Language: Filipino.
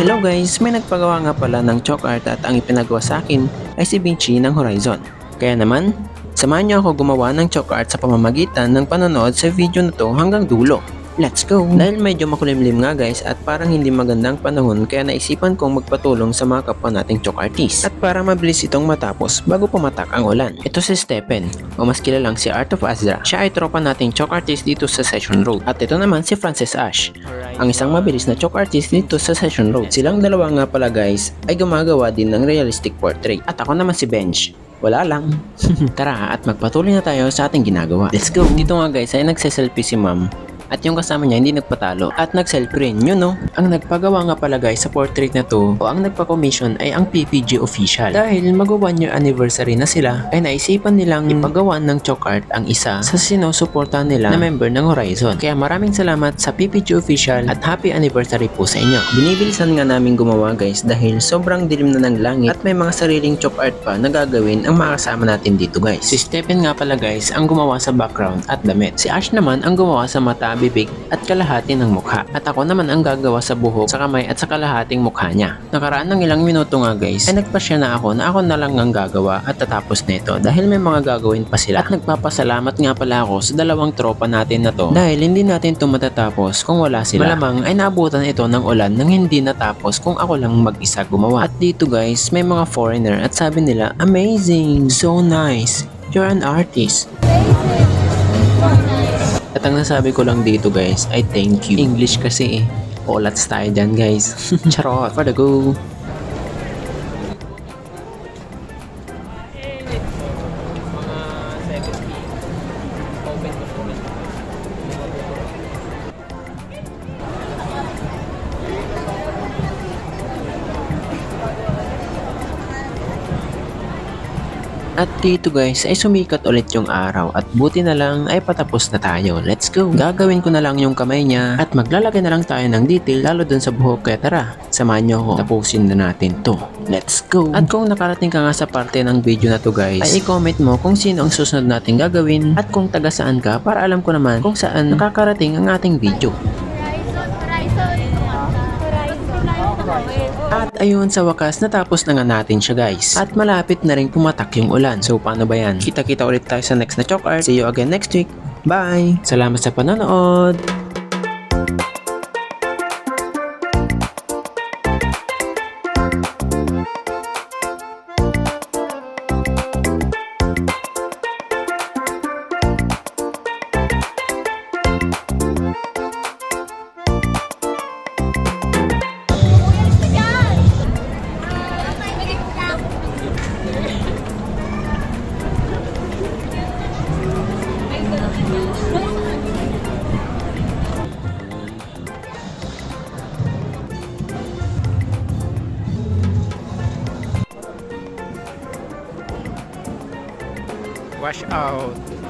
Hello guys, may nagpagawa nga pala ng chalk art at ang ipinagawa sa akin ay si Vinci ng Horizon. Kaya naman, samahan niyo ako gumawa ng chalk art sa pamamagitan ng panonood sa video na to hanggang dulo. Let's go! Dahil medyo makulimlim nga guys at parang hindi magandang panahon kaya naisipan kong magpatulong sa mga kapwa nating chalk artist. At para mabilis itong matapos bago pumatak ang ulan. Ito si Stephen o mas kilalang si Art of Azra. Siya ay tropa nating chalk artist dito sa Session Road. At ito naman si Francis Ash, ang isang mabilis na chalk artist dito sa Session Road. Silang dalawa nga pala guys ay gumagawa din ng realistic portrait. At ako naman si Benj. Wala lang. Tara at magpatuloy na tayo sa ating ginagawa. Let's go! Dito nga guys ay nagse-selfie si ma'am. At yung kasama niya hindi nagpatalo at nag-selfie rin, yun no? Ang nagpagawa nga pala guys sa portrait na to o ang nagpa-commission ay ang PPG official. Dahil mag 1 year anniversary na sila ay naisipan nilang ipagawa ng chalk art ang isa sa sinusuportahan nila na member ng Horizon. Kaya maraming salamat sa PPG official at happy anniversary po sa inyo. Binibilisan nga namin gumawa guys dahil sobrang dilim na ng langit at may mga sariling chalk art pa na gagawin ang mga kasama natin dito guys. Si Stephen nga pala guys ang gumawa sa background at damit. Si Ash naman ang gumawa sa mata, bibig at kalahati ng mukha. At ako naman ang gagawa sa buhok, sa kamay at sa kalahating mukha niya. Nakaraan ng ilang minuto nga guys ay nagpasya na ako na lang ang gagawa at tatapos nito dahil may mga gagawin pa sila. At nagpapasalamat nga pala ako sa dalawang tropa natin na to dahil hindi natin ito matatapos kung wala sila. Malamang ay naabutan ito ng ulan nang hindi natapos kung ako lang mag-isa gumawa. At dito guys may mga foreigner at sabi nila, amazing, so nice, you're an artist. At ang nasabi ko lang dito guys ay thank you. English kasi eh. Olats tayo dyan guys. Charot, for the go. At dito guys ay sumikat ulit yung araw at buti na lang ay patapos na tayo. Let's go! Gagawin ko na lang yung kamay niya at maglalagay na lang tayo ng detail lalo dun sa buhok. Kaya tara, samahan nyo ako. Tapusin na natin to. Let's go! At kung nakarating ka nga sa parte ng video na to guys ay i-comment mo kung sino ang susunod natin gagawin at kung taga saan ka para alam ko naman kung saan nakakarating ang ating video. At ayun sa wakas natapos na nga natin siya guys. At malapit na rin pumatak yung ulan. So paano ba yan? Kita-kita ulit tayo sa next na chalk art. See you again next week. Bye! Salamat sa panonood! Wash out.